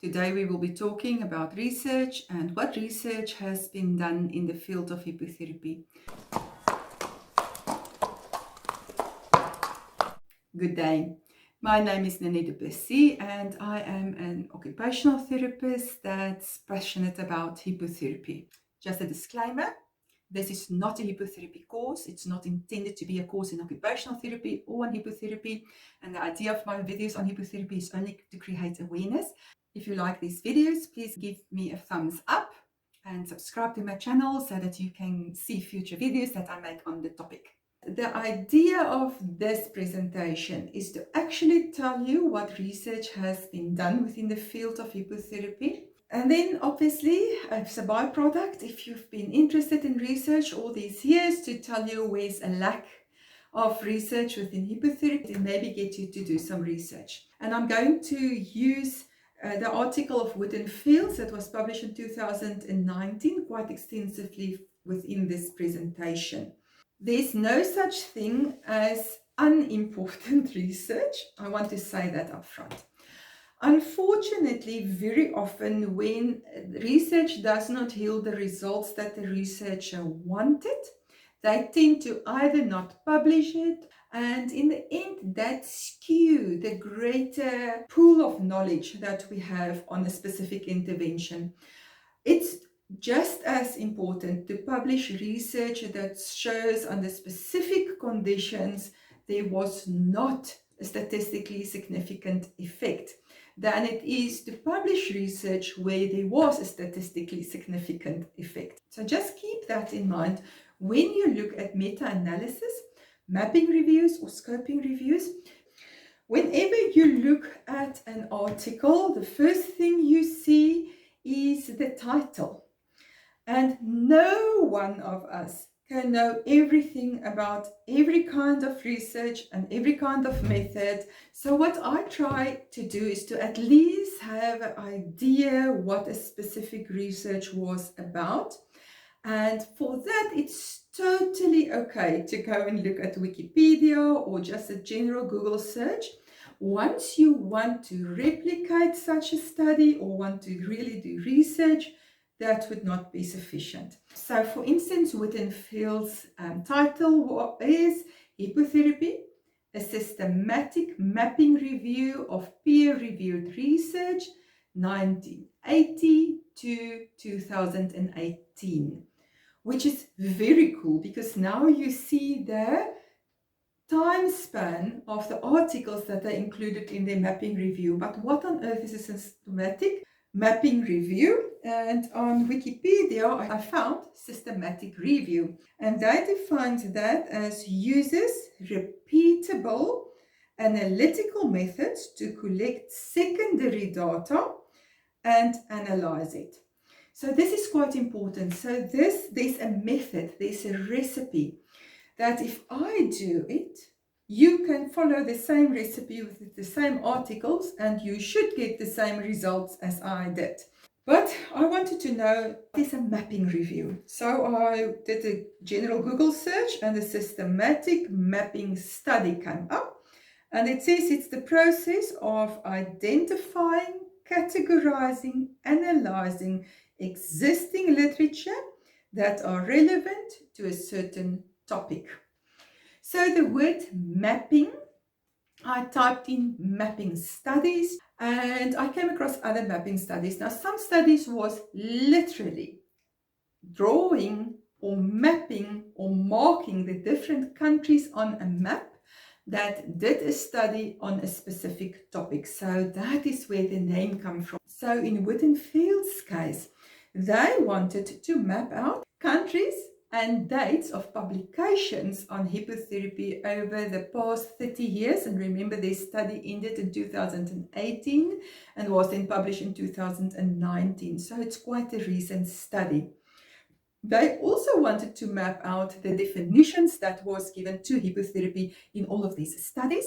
Today we will be talking about research and what research has been done in the field of hippotherapy. Good day. My name is Nanette Duplessis and I am an occupational therapist that's passionate about hippotherapy. Just a disclaimer, this is not a hippotherapy course. It's not intended to be a course in occupational therapy or on hippotherapy. And the idea of my videos on hippotherapy is only to create awareness. If you like these videos, please give me a thumbs up and subscribe to my channel so that you can see future videos that I make on the topic. The idea of this presentation is to actually tell you what research has been done within the field of hippotherapy. And then obviously, as a byproduct, if you've been interested in research all these years, to tell you where's a lack of research within hippotherapy and maybe get you to do some research. And I'm going to use the article of Wood and Fields that was published in 2019 quite extensively within this presentation. There's no such thing as unimportant research. I want to say that up front. Unfortunately, very often when research does not yield the results that the researcher wanted, they tend to either not publish it, and in the end that skew the greater pool of knowledge that we have on a specific intervention. It's just as important to publish research that shows under specific conditions there was not a statistically significant effect than it is to publish research where there was a statistically significant effect. So just keep that in mind when you look at meta-analysis, mapping reviews or scoping reviews. Whenever you look at an article, the first thing you see is the title. And no one of us can know everything about every kind of research and every kind of method. So what I try to do is to at least have an idea what a specific research was about. And for that, it's totally okay to go and look at Wikipedia or just a general Google search. Once you want to replicate such a study or want to really do research, that would not be sufficient. So for instance, Wood and Fields' title is Hippotherapy, a systematic mapping review of peer-reviewed research, 1980 to 2018, which is very cool because now you see the time span of the articles that are included in their mapping review. But what on earth is a systematic mapping review? And on Wikipedia, I found systematic review, and they defined that as uses repeatable analytical methods to collect secondary data and analyze it. So this is quite important. So there's a method, there's a recipe that if I do it, you can follow the same recipe with the same articles and you should get the same results as I did. But I wanted to know, there's a mapping review. So I did a general Google search and a systematic mapping study came up. And it says it's the process of identifying, categorizing, analyzing existing literature that are relevant to a certain topic. So the word mapping, I typed in mapping studies and I came across other mapping studies. Now some studies was literally drawing or mapping or marking the different countries on a map that did a study on a specific topic. So that is where the name comes from. So in Wood and Fields' case, they wanted to map out countries and dates of publications on hippotherapy over the past 30 years. And remember, their study ended in 2018 and was then published in 2019. So it's quite a recent study. They also wanted to map out the definitions that was given to hippotherapy in all of these studies.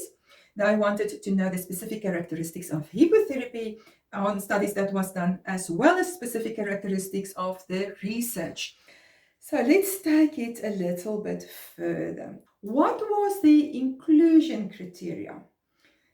They wanted to know the specific characteristics of hippotherapy on studies that was done, as well as specific characteristics of the research. So let's take it a little bit further. What was the inclusion criteria?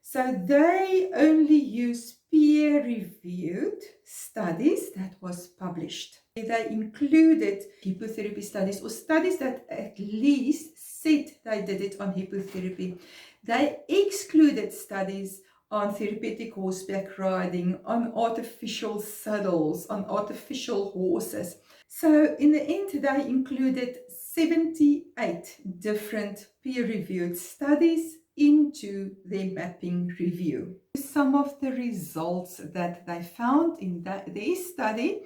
So they only use peer-reviewed studies that was published. They included hippotherapy studies, or studies that at least said they did it on hippotherapy. They excluded studies on therapeutic horseback riding, on artificial saddles, on artificial horses. So in the end, they included 78 different peer-reviewed studies into their mapping review. Some of the results that they found in their study,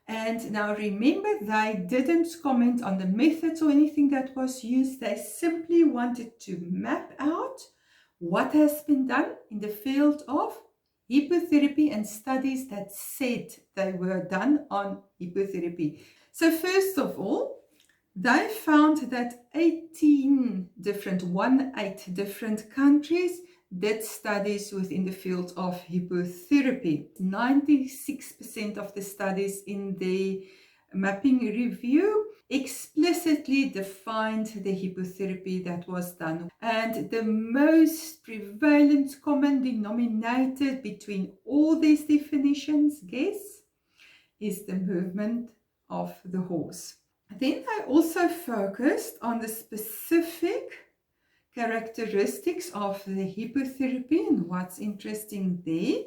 and now remember, they didn't comment on the methods or anything that was used. They simply wanted to map out what has been done in the field of hippotherapy and studies that said they were done on hippotherapy. So first of all, they found that 18 different countries did studies within the field of hippotherapy. 96% of the studies in the mapping review explicitly defined the hippotherapy that was done. And the most prevalent common denominator between all these definitions, guess, is the movement of the horse. Then I also focused on the specific characteristics of the hippotherapy, and what's interesting there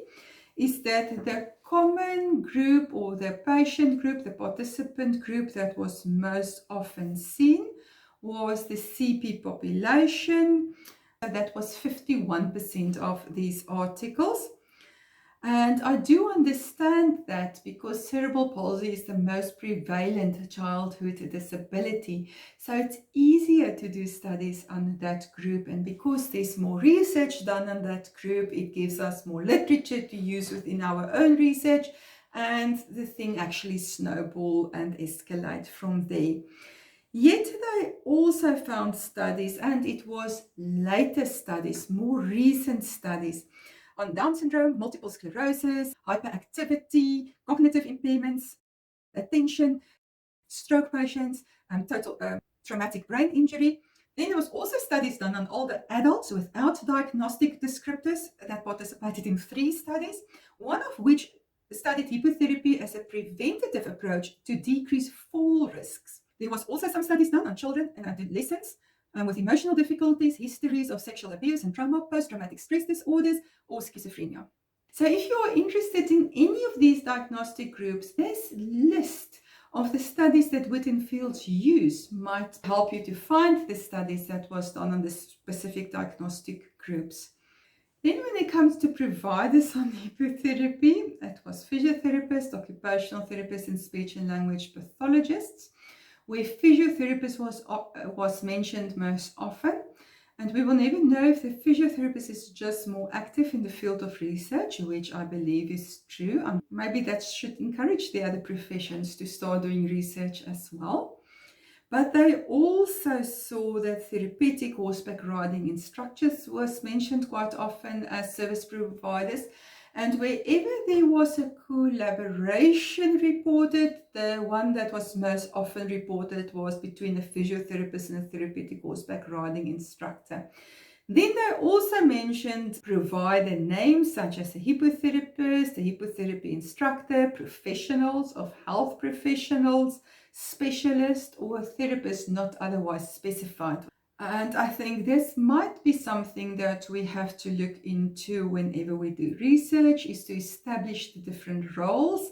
is that the common group or the patient group, the participant group that was most often seen was the CP population. That was 51% of these articles. And I do understand that because cerebral palsy is the most prevalent childhood disability. So it's easier to do studies on that group. And because there's more research done on that group, it gives us more literature to use within our own research. And the thing actually snowball and escalate from there. Yet they also found studies, and it was later studies, more recent studies, on Down syndrome, multiple sclerosis, hyperactivity, cognitive impairments, attention, stroke patients, total traumatic brain injury. Then there was also studies done on older adults without diagnostic descriptors that participated in 3 studies, one of which studied hippotherapy as a preventative approach to decrease fall risks. There was also some studies done on children and adolescents with emotional difficulties, histories of sexual abuse and trauma, post-traumatic stress disorders, or schizophrenia. So if you are interested in any of these diagnostic groups, this list of the studies that Witten Fields use might help you to find the studies that was done on the specific diagnostic groups. Then when it comes to providers on hippotherapy, it was physiotherapists, occupational therapists, and speech and language pathologists, where physiotherapist was mentioned most often. And we will never know if the physiotherapist is just more active in the field of research, which I believe is true. Maybe that should encourage the other professions to start doing research as well. But they also saw that therapeutic horseback riding instructors was mentioned quite often as service providers. And wherever there was a collaboration reported, the one that was most often reported was between a physiotherapist and a therapeutic horseback riding instructor. Then they also mentioned provider names such as a hippotherapist, a hippotherapy instructor, professionals of health professionals, specialist, or a therapist not otherwise specified. And I think this might be something that we have to look into whenever we do research, is to establish the different roles.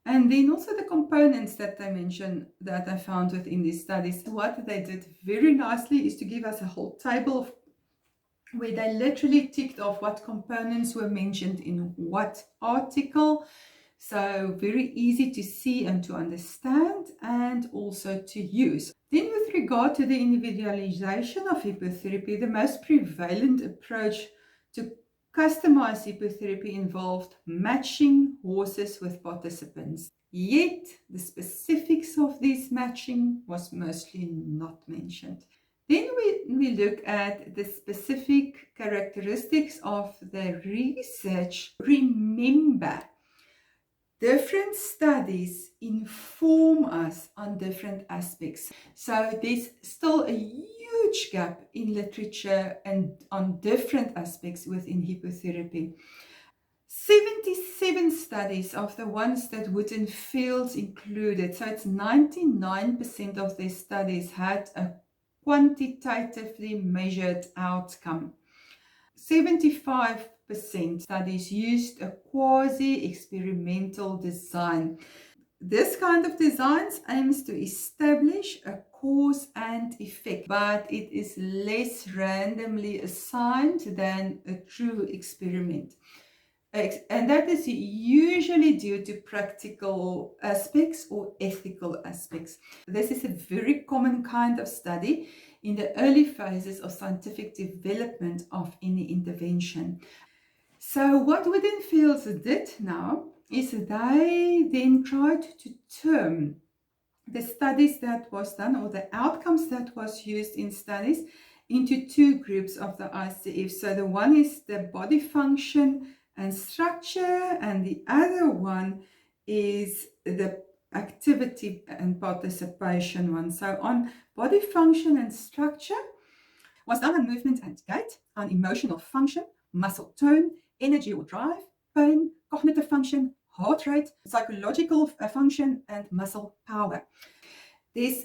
And then also the components that they mentioned that I found within these studies. What they did very nicely is to give us a whole table where they literally ticked off what components were mentioned in what article. So very easy to see and to understand, and also to use. Then with regard to the individualization of hippotherapy, the most prevalent approach to customize hippotherapy involved matching horses with participants. Yet the specifics of this matching was mostly not mentioned. Then we look at the specific characteristics of the research. Remember, different studies inform us on different aspects. So there's still a huge gap in literature and on different aspects within hippotherapy. 77 studies of the ones that wooden fields included, so it's 99% of their studies had a quantitatively measured outcome. 75% studies used a quasi-experimental design. This kind of designs aims to establish a cause and effect, but it is less randomly assigned than a true experiment. And that is usually due to practical aspects or ethical aspects. This is a very common kind of study in the early phases of scientific development of any intervention. So what wooden fields did now is they then tried to term the studies that was done, or the outcomes that was used in studies, into two groups of the ICF. So the one is the body function and structure, and the other one is the activity and participation one. So on body function and structure was done on movement and gait, on emotional function, muscle tone, energy or drive, pain, cognitive function, heart rate, psychological function, and muscle power. There's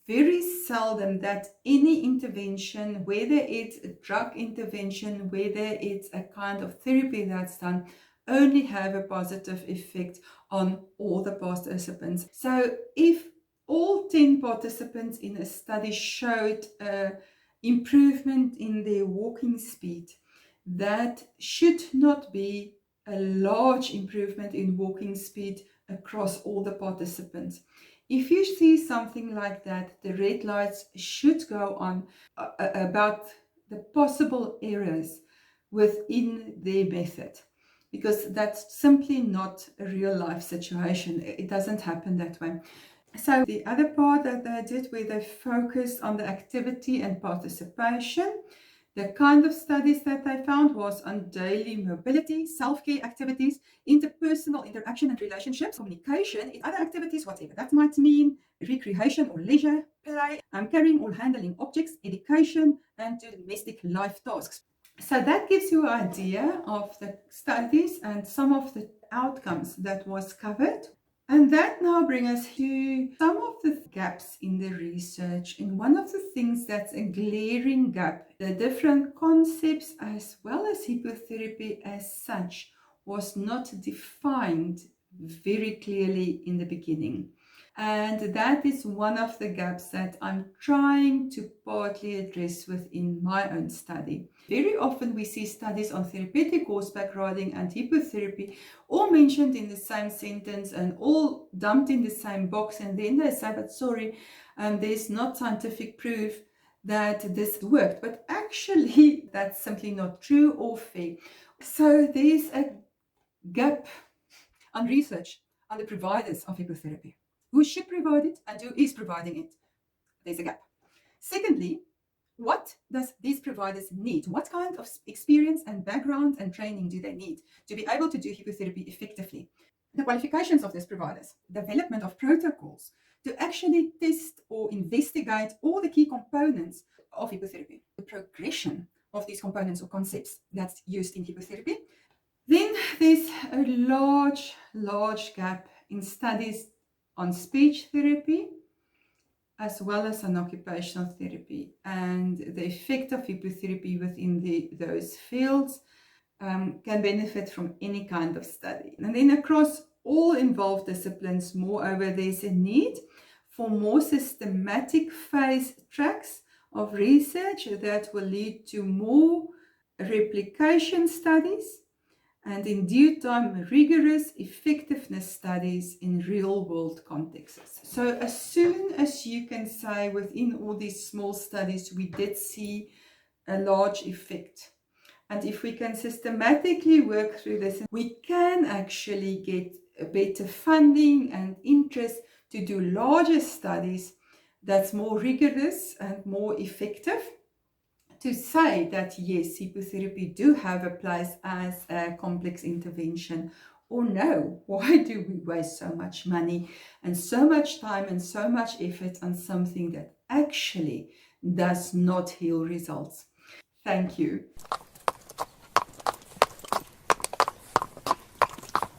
very seldom that any intervention, whether it's a drug intervention, whether it's a kind of therapy that's done, only have a positive effect on all the participants. So if all 10 participants in a study showed improvement in their walking speed, that should not be a large improvement in walking speed across all the participants. If you see something like that, the red lights should go on about the possible errors within their method, because that's simply not a real life situation. It doesn't happen that way. So the other part that they did, where they focused on the activity and participation, the kind of studies that they found was on daily mobility, self-care activities, interpersonal interaction and relationships, communication, in other activities, whatever that might mean, recreation or leisure, play, carrying or handling objects, education, and to domestic life tasks. So that gives you an idea of the studies and some of the outcomes that was covered. And that now brings us to some of the gaps in the research. And one of the things that's a glaring gap, the different concepts as well as hippotherapy as such was not defined very clearly in the beginning. And that is one of the gaps that I'm trying to partly address within my own study. Very often we see studies on therapeutic horseback riding and hippotherapy all mentioned in the same sentence and all dumped in the same box, and then they say, but sorry, there's not scientific proof that this worked. But actually that's simply not true or fair. So there's a gap on research on the providers of hippotherapy. Who should provide it and who is providing it? There's a gap. Secondly, what does these providers need? What kind of experience and background and training do they need to be able to do hippotherapy effectively? The qualifications of these providers, development of protocols to actually test or investigate all the key components of hippotherapy, the progression of these components or concepts that's used in hippotherapy. Then there's a large gap in studies on speech therapy as well as on occupational therapy, and the effect of hippotherapy within those fields can benefit from any kind of study. And then across all involved disciplines, moreover, there's a need for more systematic phase tracks of research that will lead to more replication studies and in due time rigorous effectiveness studies in real world contexts. So as soon as you can say within all these small studies we did see a large effect, and if we can systematically work through this, we can actually get better funding and interest to do larger studies that's more rigorous and more effective, to say that yes, hippotherapy do have a place as a complex intervention, or no, why do we waste so much money and so much time and so much effort on something that actually does not yield results? Thank you.